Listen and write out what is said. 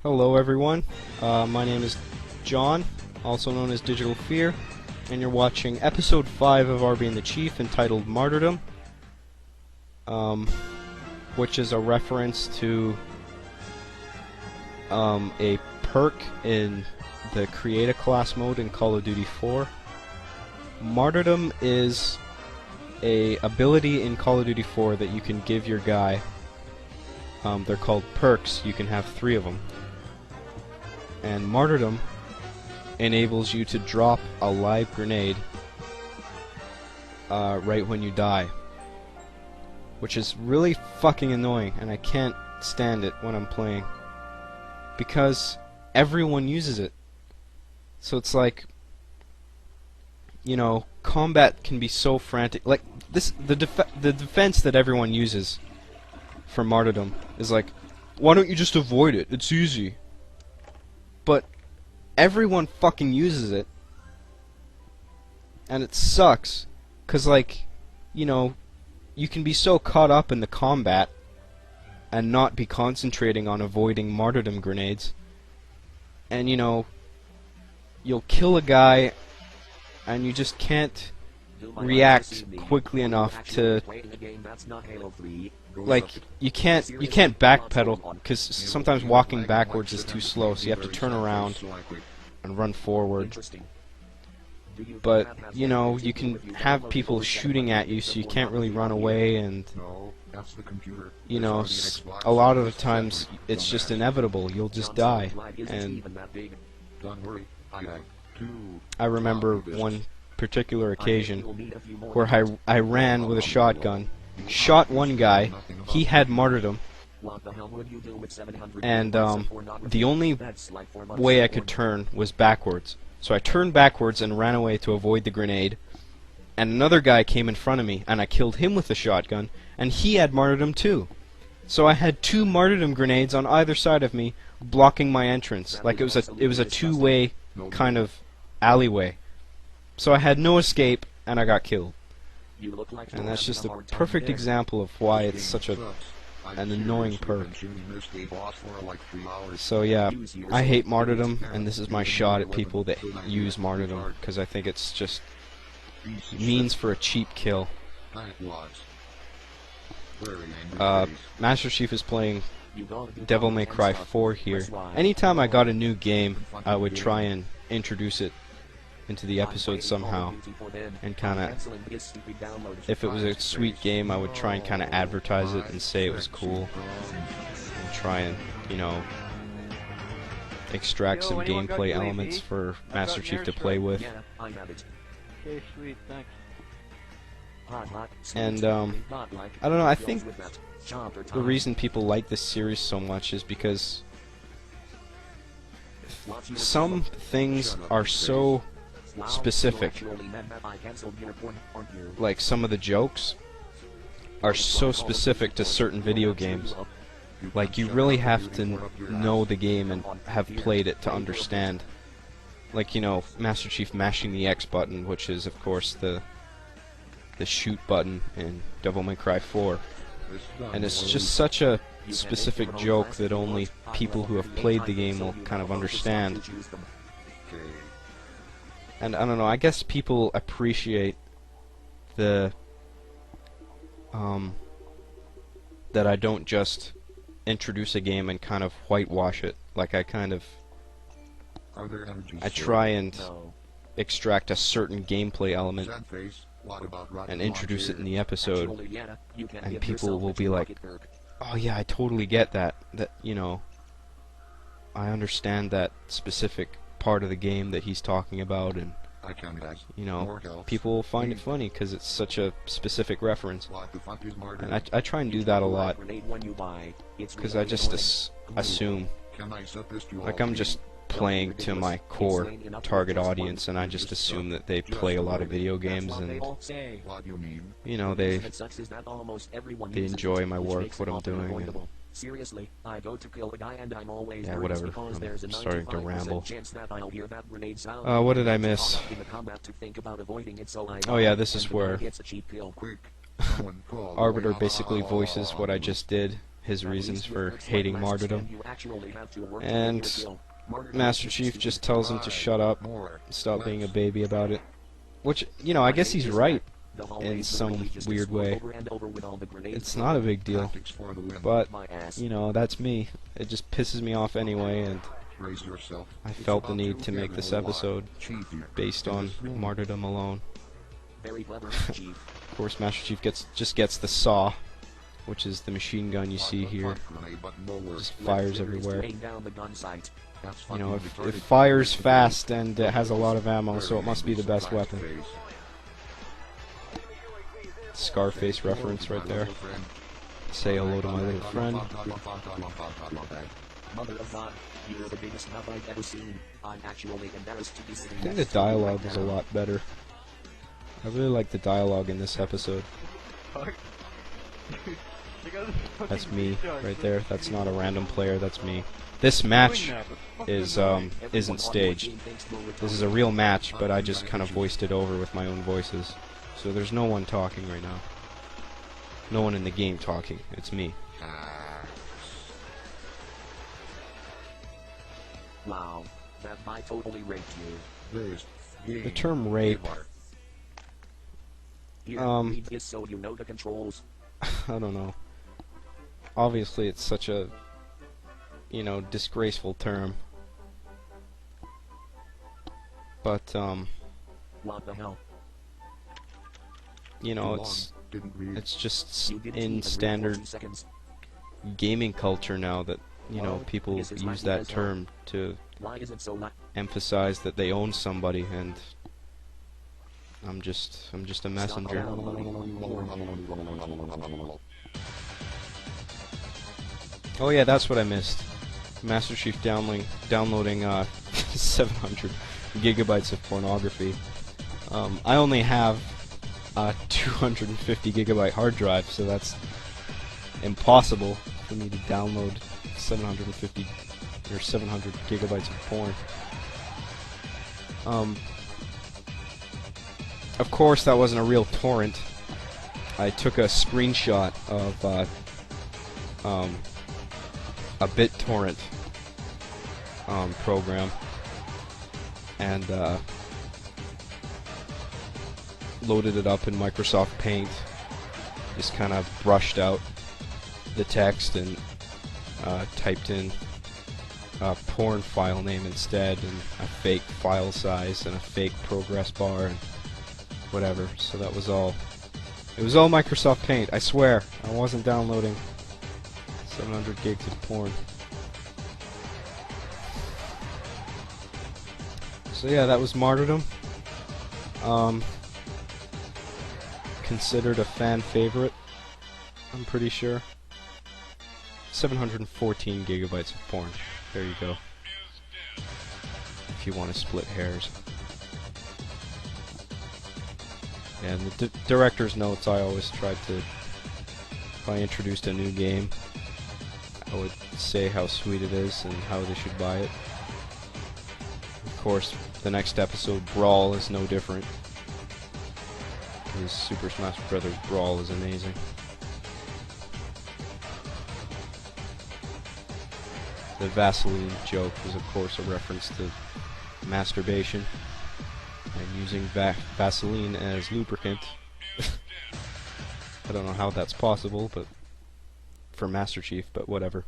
Hello everyone, my name is John, also known as DigitalPh33r, and you're watching episode 5 of R Being the Chief entitled Martyrdom, which is a reference to a perk in the Create a Class mode in Call of Duty 4. Martyrdom is a ability in Call of Duty 4 that you can give your guy. They're called perks. You can have 3 of them. And Martyrdom enables you to drop a live grenade right when you die, which is really fucking annoying, and I can't stand it when I'm playing because everyone uses it. So it's like, you know, combat can be so frantic. Like this, the defense that everyone uses for Martyrdom is like, why don't you just avoid it? It's easy. But everyone fucking uses it, and it sucks, cause like, you know, you can be so caught up in the combat and not be concentrating on avoiding martyrdom grenades, and you know, you'll kill a guy and you just can't react quickly enough to, like, you can't backpedal, because sometimes walking backwards is too slow, so you have to turn around and run forward. But you know, you can have people shooting at you, so you can't really run away, and you know, a lot of the times it's just inevitable, you'll just die. And I remember one particular occasion where I ran with a shotgun, shot one guy, he had martyrdom, and the only way I could turn was backwards. So I turned backwards and ran away to avoid the grenade, and another guy came in front of me, and I killed him with the shotgun, and he had martyrdom too. So I had 2 martyrdom grenades on either side of me, blocking my entrance. Like it was a two-way kind of alleyway. So I had no escape, and I got killed. And that's just a perfect example of why it's such an annoying perk. So yeah, I hate martyrdom, and this is my shot at people that use martyrdom, because I think it's just means for a cheap kill. Master Chief is playing Devil May Cry 4 here. Anytime I got a new game, I would try and introduce it into the episode somehow, and kinda, if it was a sweet game, I would try and kinda advertise it and say it was cool, and try and, you know, extract some gameplay elements for Master Chief to play with. Okay, sweet, thanks. And I don't know, I think the reason people like this series so much is because some things are so specific. Like some of the jokes are so specific to certain video games. Like you really have to know the game and have played it to understand. Like, you know, Master Chief mashing the X button, which is of course the shoot button in Devil May Cry 4. And it's just such a specific joke that only people who have played the game will kind of understand. And I don't know, I guess people appreciate the that I don't just introduce a game and kind of whitewash it. Like I try and extract a certain gameplay element and introduce it in the episode, and people will be like, oh yeah, I totally get that, you know, I understand that specific part of the game that he's talking about, and you know, people will find it funny because it's such a specific reference. And I try and do that a lot, because I just assume, like, I'm just playing to my core target audience, and I just assume that they play a lot of video games, and you know, they enjoy my work, what I'm doing, and Seriously, I go to kill a guy and I'm always yeah, whatever. I'm starting to ramble. What did I miss? Oh yeah, this is where Arbiter basically voices what I just did his reasons for hating Martyrdom. And Master Chief just tells him to shut up, stop being a baby about it. Which, you know, I guess he's right in some weird way. It's not a big deal. But, you know, that's me. It just pisses me off anyway, and I felt the need to make this episode based on Martyrdom alone. Of course, Master Chief just gets the saw, which is the machine gun you see here. Just fires everywhere. You know, it fires fast and it has a lot of ammo, so it must be the best weapon. Scarface reference right there. Say hello to my little friend. You're the biggest nub I've ever seen. I'm actually embarrassed to be sitting. I think the dialogue was a lot better. I really like the dialogue in this episode. That's me right there. That's not a random player. That's me. This match isn't staged. This is a real match, but I just kind of voiced it over with my own voices. So there's no one talking right now. No one in the game talking. It's me. Wow, that I totally raped you. The term rape, Here, read this so you know the controls. I don't know. Obviously it's such a, you know, disgraceful term. But, What the hell? you know, it's just in standard gaming culture now that, you know, people use that term to emphasize that they own somebody, and I'm just a messenger. Oh yeah, that's what I missed. Master Chief downloading 700 gigabytes of pornography. I only have a 250 gigabyte hard drive, so that's impossible for me to download 750 or 700 gigabytes of porn. Of course, that wasn't a real torrent. I took a screenshot of a BitTorrent program and loaded it up in Microsoft Paint. Just kind of brushed out the text and typed in a porn file name instead, and a fake file size and a fake progress bar and whatever. So that was all. It was all Microsoft Paint, I swear. I wasn't downloading 700 gigs of porn. So yeah, that was Martyrdom. Considered a fan favorite, I'm pretty sure. 714 gigabytes of porn. There you go. If you want to split hairs. And the director's notes, I always tried to, if I introduced a new game, I would say how sweet it is and how they should buy it. Of course, the next episode, Brawl, is no different. Because Super Smash Bros. Brawl is amazing. The Vaseline joke was, of course, a reference to masturbation and using Vaseline as lubricant. I don't know how that's possible, but for Master Chief, but whatever.